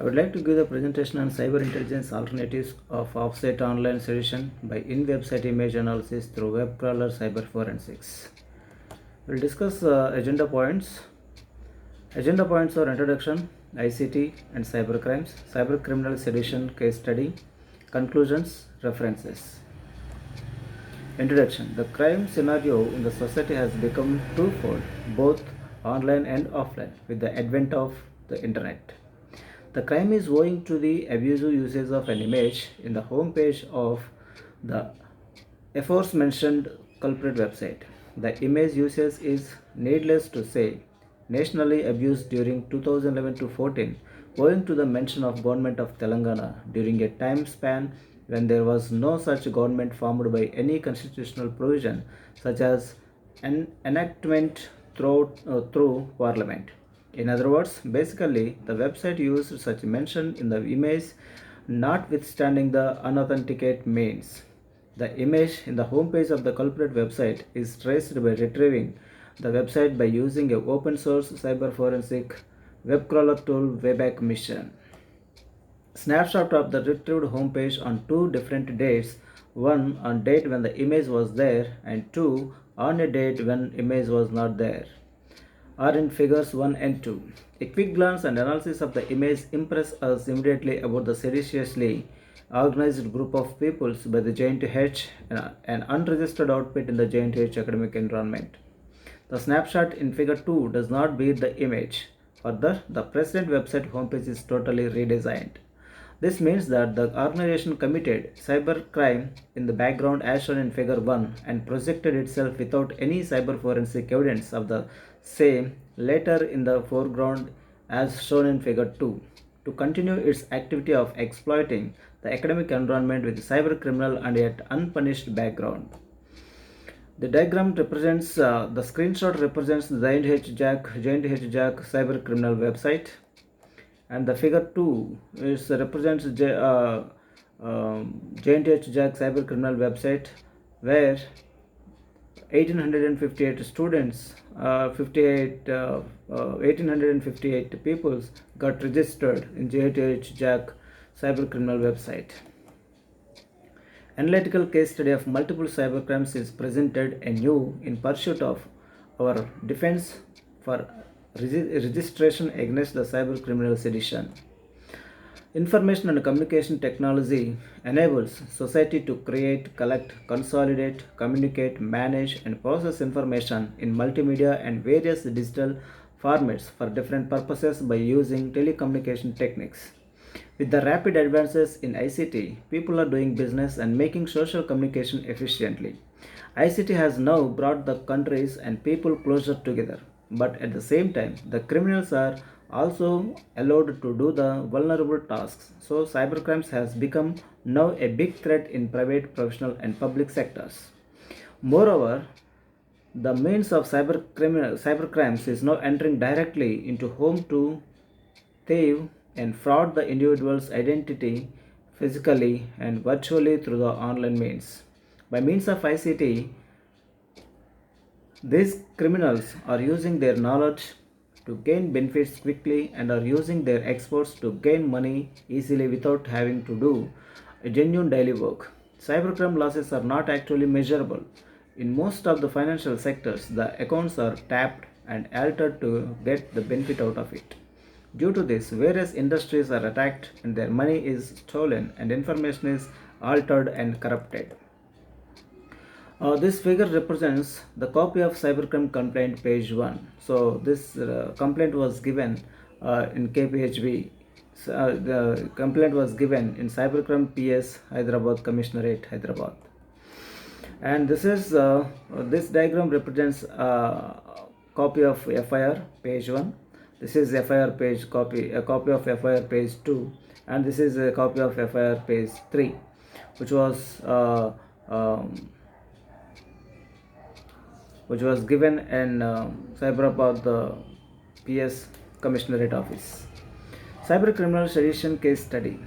I would like to give the presentation on cyber intelligence alternatives of offsite online solution by in-website image analysis through WebCrawler cyber forensics. We'll discuss agenda points. Agenda points are introduction, ICT and cybercrimes, cybercriminal sedition case study, conclusions, references. Introduction. The crime scenario in the society has become twofold, both online and offline, with the advent of the internet. The crime is owing to the abusive usage of an image in the home page of the aforementioned culprit website. The image usage is, needless to say, nationally abused during 2011 to 14, owing to the mention of government of Telangana during a time span when there was no such government formed by any constitutional provision such as an enactment through parliament. In other words, basically, the website used such mention in the image, notwithstanding the unauthenticated means. The image in the homepage of the culprit website is traced by retrieving the website by using a open source cyber forensic web crawler tool Wayback Mission. Snapshot of the retrieved homepage on two different dates, one on date when the image was there and two on a date when image was not there, are in figures 1 and 2. A quick glance and analysis of the image impress us immediately about the seditiously organized group of peoples by the Giant H, an unregistered outfit in the Giant H academic environment. The snapshot in figure 2 does not beat the image. Further, the present website homepage is totally redesigned. This means that the organization committed cybercrime in the background as shown in figure 1 and projected itself without any cyber forensic evidence of the same later in the foreground as shown in figure 2 to continue its activity of exploiting the academic environment with cyber criminal and yet unpunished background. The diagram represents, the screenshot represents the Giant H Jack cyber criminal website, and the figure 2 represents Giant H Jack cyber criminal website where 1858 students, 1858 people got registered in Giant H Jack cyber criminal website. Analytical case study of multiple cybercrimes is presented anew in pursuit of our defense for registration against the cyber criminal sedition. Information and communication technology enables society to create, collect, consolidate, communicate, manage, and process information in multimedia and various digital formats for different purposes by using telecommunication techniques. With the rapid advances in ICT, people are doing business and making social communication efficiently. ICT has now brought the countries and people closer together, but at the same time, the criminals are also allowed to do the vulnerable tasks. So cybercrimes has become now a big threat in private, professional and public sectors. Moreover, the means of cybercrimes is now entering directly into home to thieve and fraud the individual's identity physically and virtually through the online means. By means of ICT, these criminals are using their knowledge to gain benefits quickly and are using their experts to gain money easily without having to do a genuine daily work. Cybercrime losses are not actually measurable. In most of the financial sectors, the accounts are tapped and altered to get the benefit out of it. Due to this, various industries are attacked and their money is stolen and information is altered and corrupted. This figure represents the copy of cybercrime complaint page 1. So this complaint was given in KPHB. The complaint was given in Cybercrime PS Hyderabad Commissionerate Hyderabad. And this is this diagram represents a copy of FIR page 1. This is FIR page copy, a copy of FIR page 2, and this is a copy of FIR page 3, which was given in Cyberabad PS Commissionerate Office. Cyber Criminal Sedition Case Study.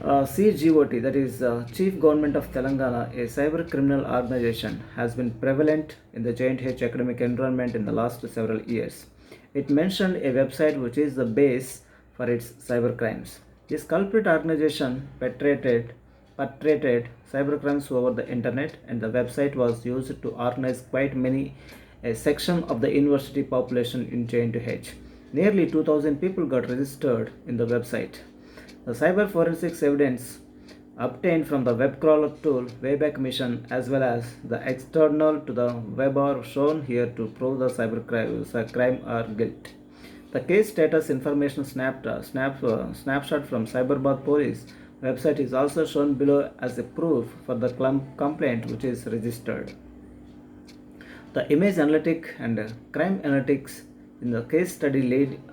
CGOT, that is Chief Government of Telangana, a cyber criminal organization, has been prevalent in the Giant H academic environment in the last several years. It mentioned a website which is the base for its cybercrimes. This culprit organization perpetrated cybercrimes over the internet, and the website was used to organize quite many a section of the university population in J&H. Nearly 2,000 people got registered in the website. The cyber forensics evidence obtained from the WebCrawler tool Wayback Mission as well as the external to the web are shown here to prove the crime or guilt. The case status information snapshot from Cyberbath Police website is also shown below as a proof for the complaint which is registered. The image analytic and crime analytics in the case study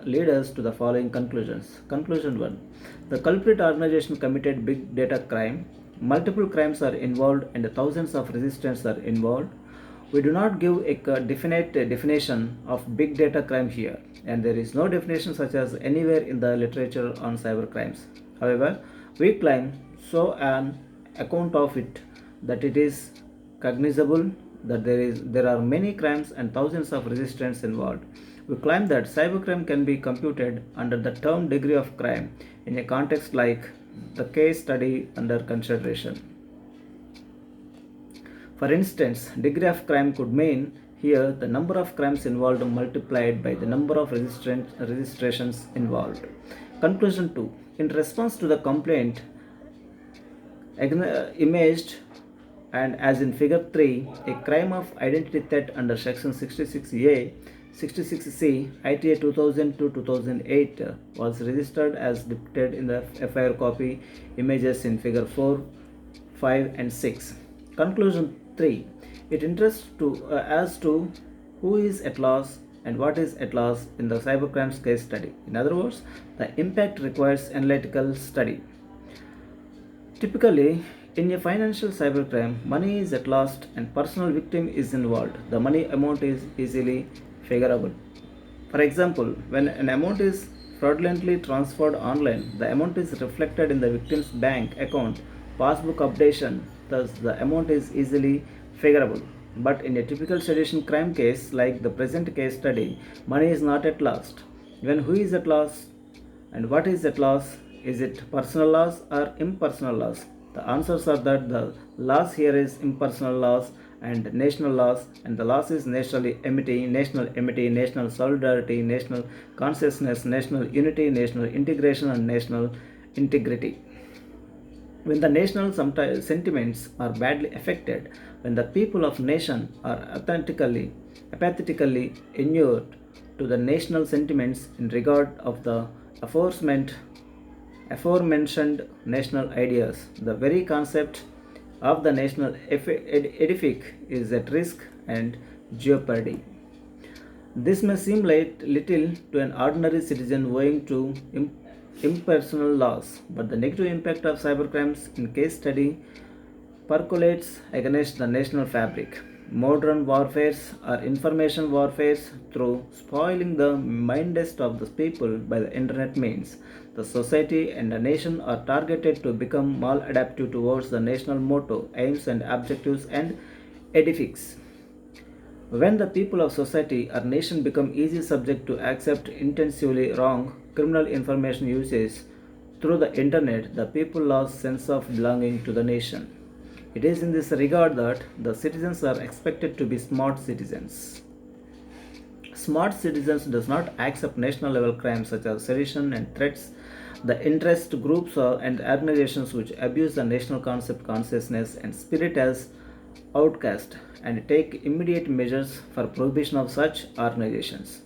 lead us to the following conclusions. Conclusion 1. The culprit organization committed big data crime. Multiple crimes are involved and thousands of resistance are involved. We do not give a definite definition of big data crime here, and there is no definition such as anywhere in the literature on cyber crimes. However, we claim so an account of it that it is cognizable that there are many crimes and thousands of resistance involved. We claim that cybercrime can be computed under the term degree of crime in a context like the case study under consideration. For instance, degree of crime could mean here the number of crimes involved multiplied by the number of registrations involved. Conclusion 2. In response to the complaint imaged and as in figure 3, a crime of identity theft under section 66A 66C ITA 2000-2008 was registered as depicted in the FIR copy images in figure 4, 5 and 6. Conclusion 3. It interests as to who is at loss and what is at loss in the cybercrimes case study. In other words, the impact requires analytical study. Typically, in a financial cybercrime, money is at loss and personal victim is involved. The money amount is easily figurable. For example, when an amount is fraudulently transferred online, the amount is reflected in the victim's bank account passbook updation, thus the amount is easily figurable. But in a typical sedition crime case like the present case study, money is not at loss. When who is at loss and what is at loss? Is it personal loss or impersonal loss? The answers are that the loss here is impersonal loss and national loss, and the loss is national amity, national solidarity, national consciousness, national unity, national integration and national integrity. When the national sentiments are badly affected, when the people of nation are apathetically inured to the national sentiments in regard of the aforementioned national ideas, the very concept of the national edifice is at risk and jeopardy. This may seem like little to an ordinary citizen owing to impersonal loss, but the negative impact of cybercrimes in case study percolates against the national fabric. Modern warfares or information warfares through spoiling the mindest of the people by the internet means. The society and the nation are targeted to become maladaptive towards the national motto, aims and objectives and edifice. When the people of society or nation become easy subject to accept intensively wrong criminal information usage through the internet, the people lose sense of belonging to the nation. It is in this regard that the citizens are expected to be smart citizens. Smart citizens does not accept national level crimes such as sedition and threats. The interest groups and organizations which abuse the national concept consciousness and spirit as outcast and take immediate measures for prohibition of such organizations.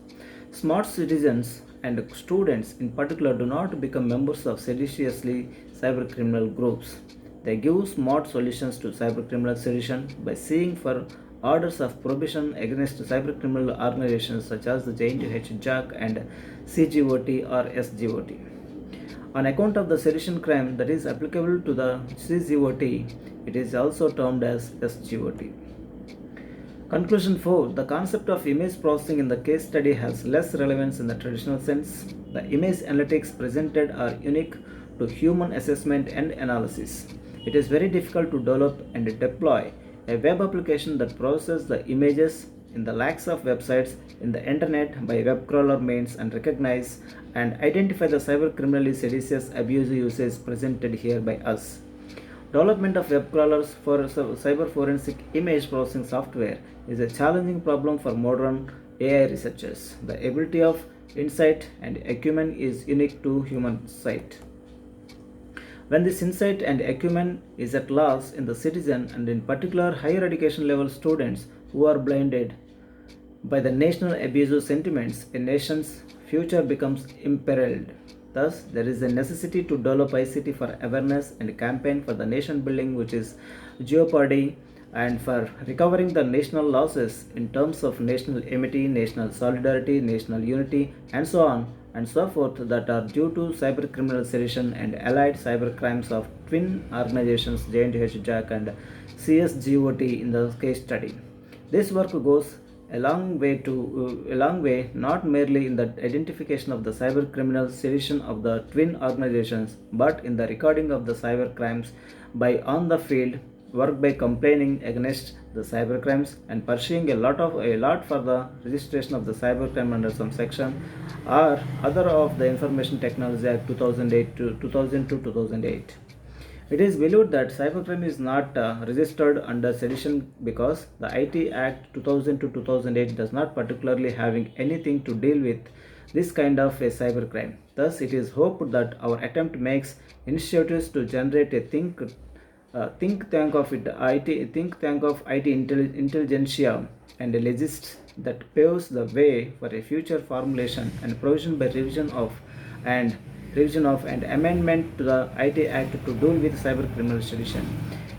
Smart citizens and students in particular do not become members of seditiously cybercriminal groups. They give smart solutions to cybercriminal sedition by seeking for orders of prohibition against cybercriminal organizations such as the J&H JAC and CGOT or SGOT. On account of the sedition crime that is applicable to the CGOT, it is also termed as SGOT. Conclusion 4. The concept of image processing in the case study has less relevance in the traditional sense. The image analytics presented are unique to human assessment and analysis. It is very difficult to develop and deploy a web application that processes the images in the lakhs of websites in the internet by WebCrawler means and recognize and identify the cybercriminally seditious abusive usage presented here by us. Development of web crawlers for cyber forensic image processing software is a challenging problem for modern AI researchers. The ability of insight and acumen is unique to human sight. When this insight and acumen is at loss in the citizen, and in particular higher education level students who are blinded by the national abusive sentiments, a nation's future becomes imperiled. Thus, there is a necessity to develop ICT for awareness and campaign for the nation building, which is jeopardy, and for recovering the national losses in terms of national amity, national solidarity, national unity, and so on and so forth, that are due to cyber criminal sedition and allied cyber crimes of twin organizations J&H JAC and CSGOT in the case study. This work goes a long way not merely in the identification of the cyber criminal sedition of the twin organizations, but in the recording of the cyber crimes by on the field work by complaining against the cyber crimes and pursuing a lot for the registration of the cyber crime under some section or other of the Information Technology Act 2008 to 2008. It is believed that cybercrime is not registered under sedition because the IT Act 2000 to 2008 does not particularly having anything to deal with this kind of a cybercrime. Thus, it is hoped that our attempt makes initiatives to generate a think tank of IT intelligentsia and a legist that paves the way for a future formulation and provision by revision of and amendment to the IT Act to deal with cyber criminal sedition.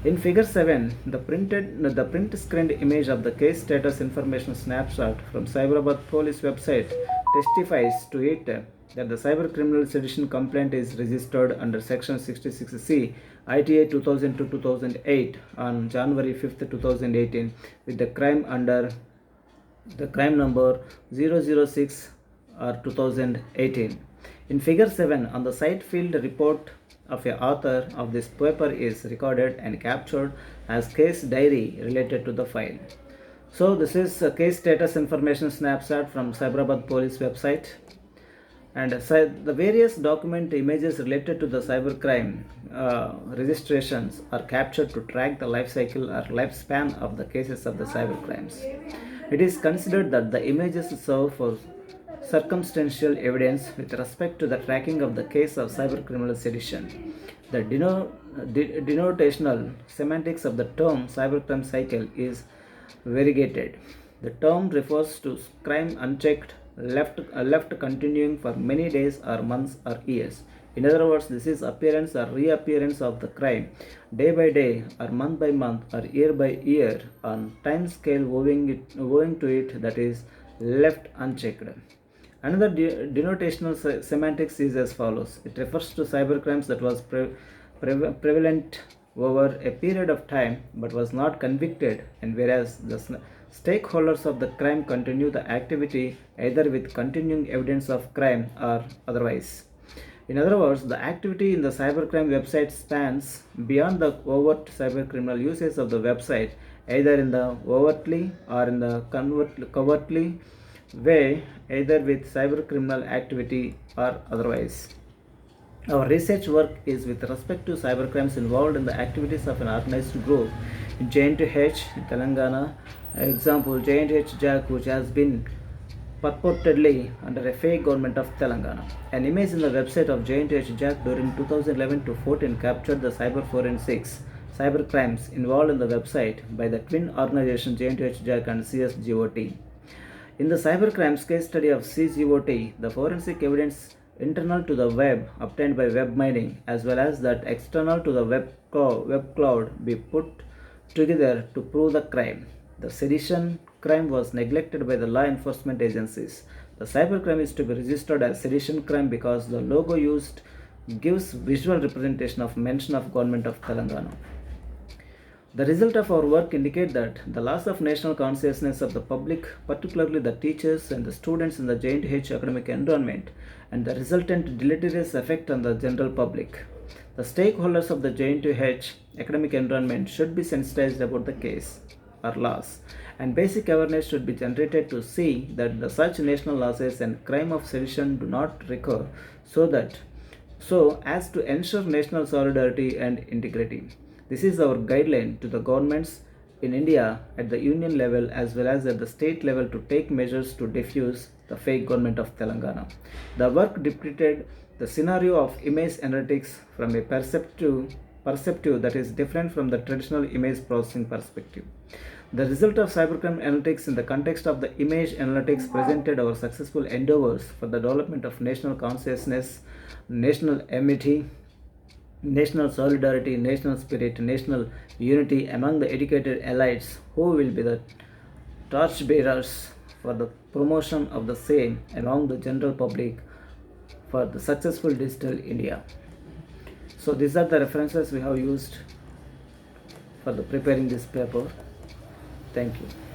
In Figure 7, the print screened image of the case status information snapshot from Cyberabad Police website testifies to it that the cyber criminal sedition complaint is registered under Section 66C ITA 2000 to 2008 on January 5, 2018 with the crime under the crime number 006 or 2018. In Figure 7, on the site field report of a author of this paper is recorded and captured as case diary related to the file. So this is a case status information snapshot from Cyberabad Police website, and the various document images related to the cybercrime registrations are captured to track the life cycle or lifespan of the cases of the cybercrimes. It is considered that the images serve for circumstantial evidence with respect to the tracking of the case of cybercriminal sedition. The denotational semantics of the term cybercrime cycle is variegated. The term refers to crime unchecked, left continuing for many days or months or years. In other words, this is appearance or reappearance of the crime day by day or month by month or year by year on time scale owing to it that is left unchecked. Another denotational semantics is as follows. It refers to cybercrimes that was prevalent over a period of time but was not convicted, and whereas the stakeholders of the crime continue the activity either with continuing evidence of crime or otherwise. In other words, the activity in the cybercrime website spans beyond the overt cybercriminal uses of the website, either in the overtly or in the covertly way, either with cybercriminal activity or otherwise. Our research work is with respect to cybercrimes involved in the activities of an organized group in J&H in Telangana. Example, J&H JAC, which has been purportedly under a fake government of Telangana. An image in the website of J&H JAC during 2011 to 14 captured the cyber forensics cybercrimes involved in the website by the twin organization J&H JAC and CSGOT. In the cybercrimes case study of CGOT, the forensic evidence internal to the web obtained by web mining as well as that external to the web cloud be put together to prove the crime. The sedition crime was neglected by the law enforcement agencies. The cybercrime is to be registered as sedition crime because the logo used gives visual representation of mention of government of Telangana. The result of our work indicate that the loss of national consciousness of the public, particularly the teachers and the students in the J&H academic environment, and the resultant deleterious effect on the general public. The stakeholders of the J&H academic environment should be sensitized about the case. or laws, and basic awareness should be generated to see that the such national losses and crime of sedition do not recur, so as to ensure national solidarity and integrity. This is our guideline to the governments in India at the union level as well as at the state level to take measures to defuse the fake government of Telangana. The work depicted the scenario of image analytics from a perceptive that is different from the traditional image processing perspective. The result of cybercrime analytics in the context of the image analytics presented our successful endeavors for the development of national consciousness, national amity, national solidarity, national spirit, national unity among the educated elites who will be the torchbearers for the promotion of the same among the general public for the successful digital India. So these are the references we have used for the preparing this paper. Thank you.